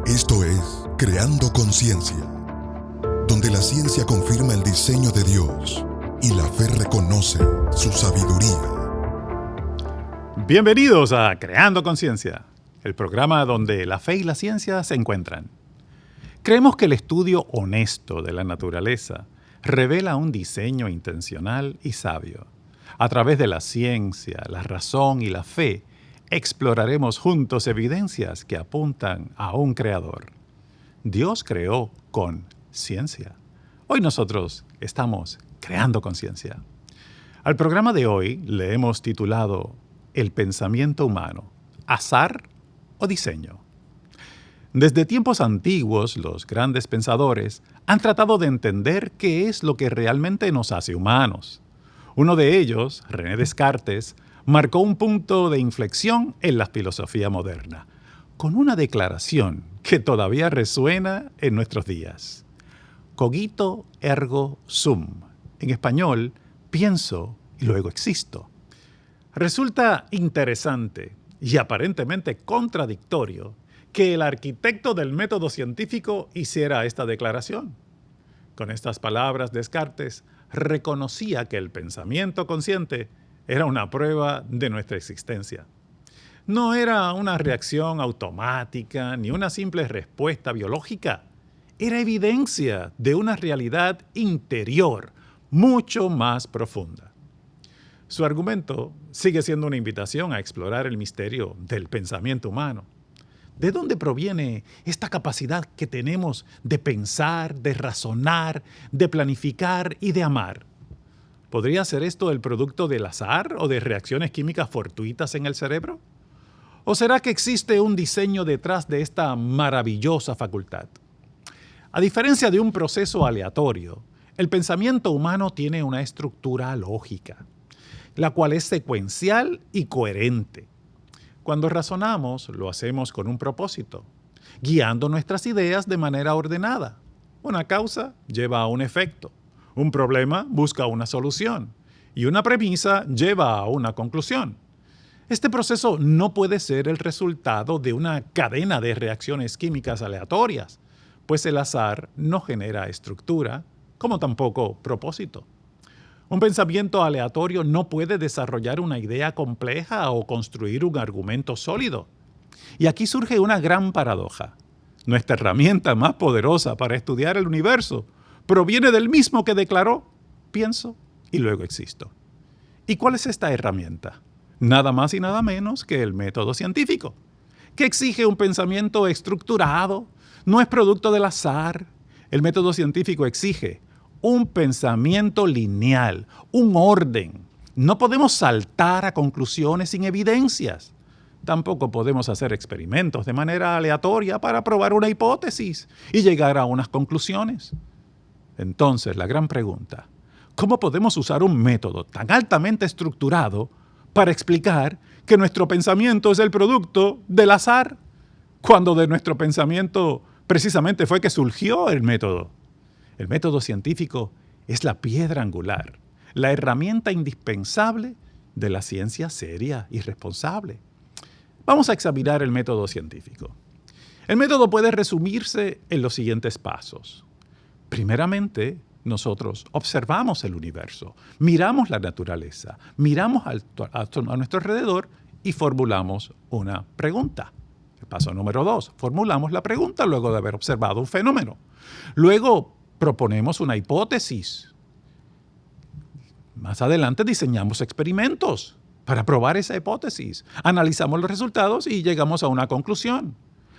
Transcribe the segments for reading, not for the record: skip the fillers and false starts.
Esto es Creando Conciencia, donde la ciencia confirma el diseño de Dios y la fe reconoce su sabiduría. Bienvenidos a Creando Conciencia, el programa donde la fe y la ciencia se encuentran. Creemos que el estudio honesto de la naturaleza revela un diseño intencional y sabio. A través de la ciencia, la razón y la fe, exploraremos juntos evidencias que apuntan a un creador. Dios creó con ciencia. Hoy nosotros estamos creando conciencia. Al programa de hoy le hemos titulado El pensamiento humano, azar o diseño. Desde tiempos antiguos, los grandes pensadores han tratado de entender qué es lo que realmente nos hace humanos. Uno de ellos, René Descartes, marcó un punto de inflexión en la filosofía moderna, con una declaración que todavía resuena en nuestros días. Cogito ergo sum. En español, pienso y luego existo. Resulta interesante y aparentemente contradictorio que el arquitecto del método científico hiciera esta declaración. Con estas palabras, Descartes reconocía que el pensamiento consciente era una prueba de nuestra existencia. No era una reacción automática ni una simple respuesta biológica. Era evidencia de una realidad interior mucho más profunda. Su argumento sigue siendo una invitación a explorar el misterio del pensamiento humano. ¿De dónde proviene esta capacidad que tenemos de pensar, de razonar, de planificar y de amar? ¿Podría ser esto el producto del azar o de reacciones químicas fortuitas en el cerebro? ¿O será que existe un diseño detrás de esta maravillosa facultad? A diferencia de un proceso aleatorio, el pensamiento humano tiene una estructura lógica, la cual es secuencial y coherente. Cuando razonamos, lo hacemos con un propósito, guiando nuestras ideas de manera ordenada. Una causa lleva a un efecto. Un problema busca una solución y una premisa lleva a una conclusión. Este proceso no puede ser el resultado de una cadena de reacciones químicas aleatorias, pues el azar no genera estructura, como tampoco propósito. Un pensamiento aleatorio no puede desarrollar una idea compleja o construir un argumento sólido. Y aquí surge una gran paradoja. Nuestra herramienta más poderosa para estudiar el universo proviene del mismo que declaró, pienso y luego existo. ¿Y cuál es esta herramienta? Nada más y nada menos que el método científico, que exige un pensamiento estructurado, no es producto del azar. El método científico exige un pensamiento lineal, un orden. No podemos saltar a conclusiones sin evidencias. Tampoco podemos hacer experimentos de manera aleatoria para probar una hipótesis y llegar a unas conclusiones. Entonces, la gran pregunta, ¿cómo podemos usar un método tan altamente estructurado para explicar que nuestro pensamiento es el producto del azar, cuando de nuestro pensamiento precisamente fue que surgió el método? El método científico es la piedra angular, la herramienta indispensable de la ciencia seria y responsable. Vamos a examinar el método científico. El método puede resumirse en los siguientes pasos. Primeramente, nosotros observamos el universo, miramos la naturaleza, miramos a nuestro alrededor y formulamos una pregunta. El paso número 2, formulamos la pregunta luego de haber observado un fenómeno. Luego, proponemos una hipótesis. Más adelante diseñamos experimentos para probar esa hipótesis. Analizamos los resultados y llegamos a una conclusión.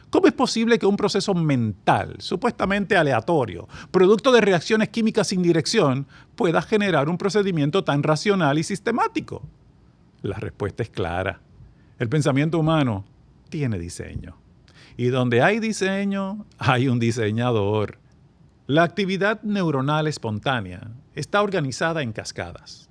¿Cómo es posible que un proceso mental, supuestamente aleatorio, producto de reacciones químicas sin dirección, pueda generar un procedimiento tan racional y sistemático? La respuesta es clara. El pensamiento humano tiene diseño. Y donde hay diseño, hay un diseñador. La actividad neuronal espontánea está organizada en cascadas.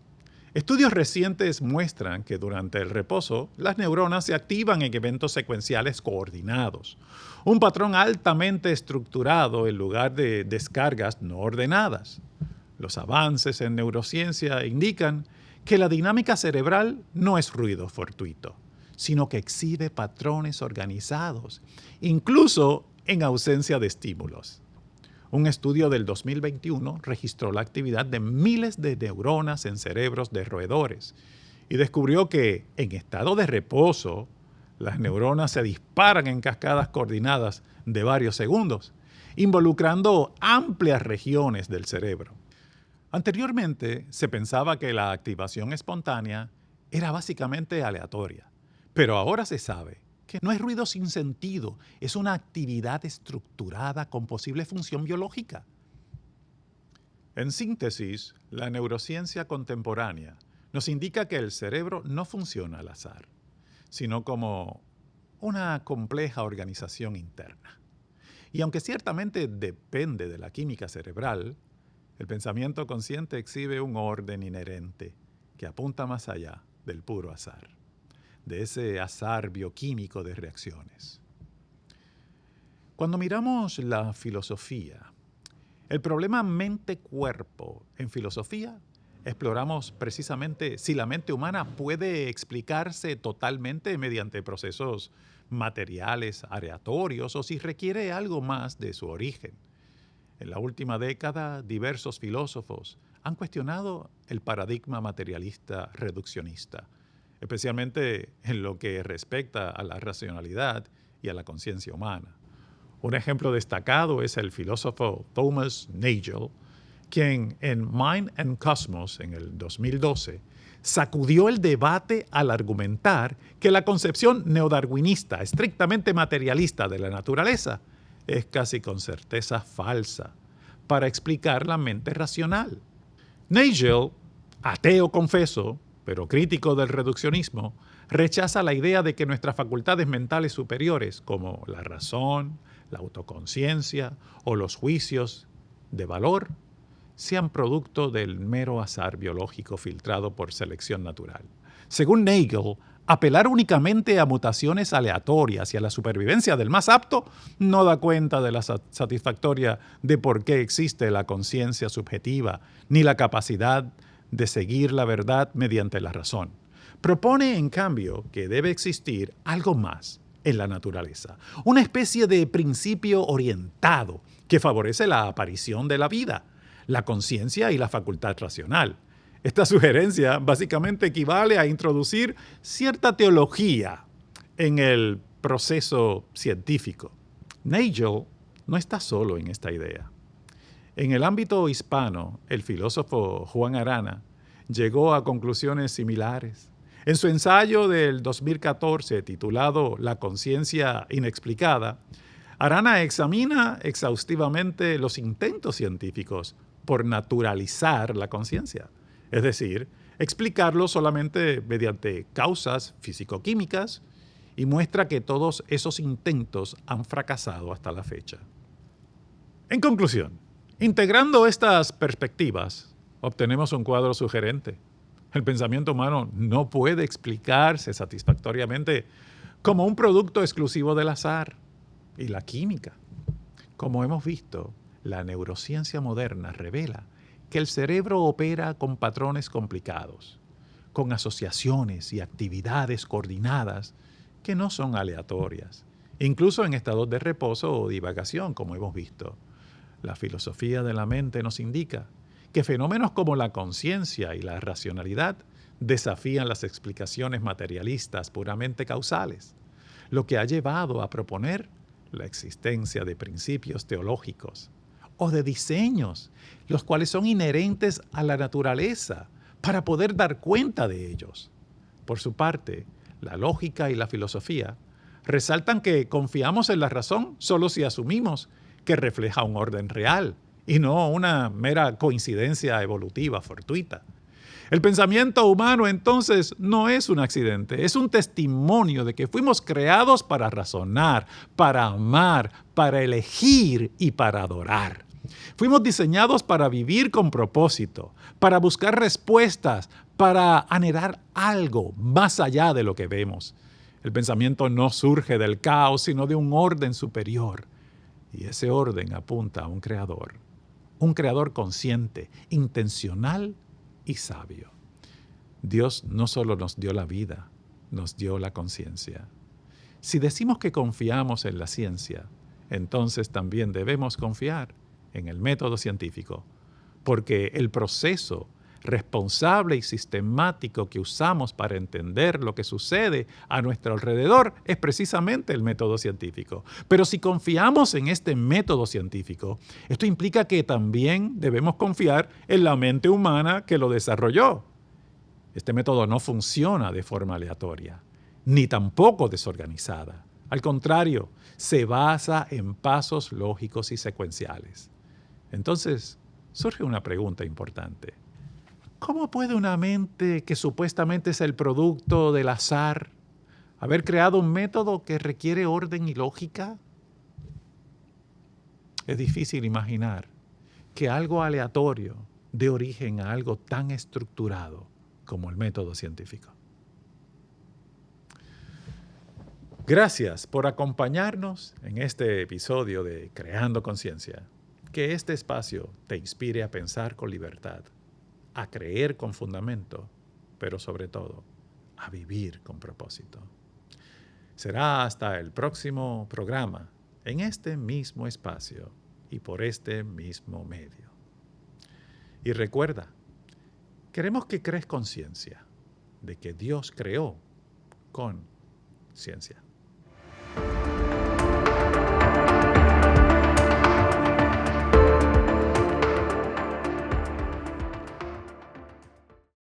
Estudios recientes muestran que durante el reposo, las neuronas se activan en eventos secuenciales coordinados, un patrón altamente estructurado en lugar de descargas no ordenadas. Los avances en neurociencia indican que la dinámica cerebral no es ruido fortuito, sino que exhibe patrones organizados, incluso en ausencia de estímulos. Un estudio del 2021 registró la actividad de miles de neuronas en cerebros de roedores y descubrió que en estado de reposo las neuronas se disparan en cascadas coordinadas de varios segundos, involucrando amplias regiones del cerebro. Anteriormente se pensaba que la activación espontánea era básicamente aleatoria, pero ahora se sabe que no es ruido sin sentido, es una actividad estructurada con posible función biológica. En síntesis, la neurociencia contemporánea nos indica que el cerebro no funciona al azar, sino como una compleja organización interna. Y aunque ciertamente depende de la química cerebral, el pensamiento consciente exhibe un orden inherente que apunta más allá del puro azar, de ese azar bioquímico de reacciones. Cuando miramos la filosofía, el problema mente-cuerpo en filosofía, exploramos precisamente si la mente humana puede explicarse totalmente mediante procesos materiales aleatorios o si requiere algo más de su origen. En la última década, diversos filósofos han cuestionado el paradigma materialista reduccionista, especialmente en lo que respecta a la racionalidad y a la conciencia humana. Un ejemplo destacado es el filósofo Thomas Nagel, quien en Mind and Cosmos, en el 2012, sacudió el debate al argumentar que la concepción neodarwinista, estrictamente materialista de la naturaleza, es casi con certeza falsa para explicar la mente racional. Nagel, ateo confeso, pero crítico del reduccionismo, rechaza la idea de que nuestras facultades mentales superiores, como la razón, la autoconciencia o los juicios de valor, sean producto del mero azar biológico filtrado por selección natural. Según Nagel, apelar únicamente a mutaciones aleatorias y a la supervivencia del más apto no da cuenta de la satisfactoria de por qué existe la conciencia subjetiva ni la capacidad de seguir la verdad mediante la razón. Propone, en cambio, que debe existir algo más en la naturaleza, una especie de principio orientado que favorece la aparición de la vida, la conciencia y la facultad racional. Esta sugerencia básicamente equivale a introducir cierta teología en el proceso científico. Nagel no está solo en esta idea. En el ámbito hispano, el filósofo Juan Arana llegó a conclusiones similares. En su ensayo del 2014 titulado La conciencia inexplicada, Arana examina exhaustivamente los intentos científicos por naturalizar la conciencia, es decir, explicarlo solamente mediante causas físico-químicas, y muestra que todos esos intentos han fracasado hasta la fecha. En conclusión, integrando estas perspectivas, obtenemos un cuadro sugerente. El pensamiento humano no puede explicarse satisfactoriamente como un producto exclusivo del azar y la química. Como hemos visto, la neurociencia moderna revela que el cerebro opera con patrones complicados, con asociaciones y actividades coordinadas que no son aleatorias, incluso en estados de reposo o divagación, como hemos visto. La filosofía de la mente nos indica que fenómenos como la conciencia y la racionalidad desafían las explicaciones materialistas puramente causales, lo que ha llevado a proponer la existencia de principios teológicos o de diseños, los cuales son inherentes a la naturaleza para poder dar cuenta de ellos. Por su parte, la lógica y la filosofía resaltan que confiamos en la razón solo si asumimos que refleja un orden real y no una mera coincidencia evolutiva fortuita. El pensamiento humano entonces no es un accidente, es un testimonio de que fuimos creados para razonar, para amar, para elegir y para adorar. Fuimos diseñados para vivir con propósito, para buscar respuestas, para anhelar algo más allá de lo que vemos. El pensamiento no surge del caos, sino de un orden superior. Y ese orden apunta a un creador consciente, intencional y sabio. Dios no solo nos dio la vida, nos dio la conciencia. Si decimos que confiamos en la ciencia, entonces también debemos confiar en el método científico, porque el proceso responsable y sistemático que usamos para entender lo que sucede a nuestro alrededor es precisamente el método científico. Pero si confiamos en este método científico, esto implica que también debemos confiar en la mente humana que lo desarrolló. Este método no funciona de forma aleatoria, ni tampoco desorganizada. Al contrario, se basa en pasos lógicos y secuenciales. Entonces, surge una pregunta importante. ¿Cómo puede una mente que supuestamente es el producto del azar haber creado un método que requiere orden y lógica? Es difícil imaginar que algo aleatorio dé origen a algo tan estructurado como el método científico. Gracias por acompañarnos en este episodio de Creando Conciencia. Que este espacio te inspire a pensar con libertad, a creer con fundamento, pero sobre todo, a vivir con propósito. Será hasta el próximo programa, en este mismo espacio y por este mismo medio. Y recuerda, queremos que crees conciencia de que Dios creó con ciencia.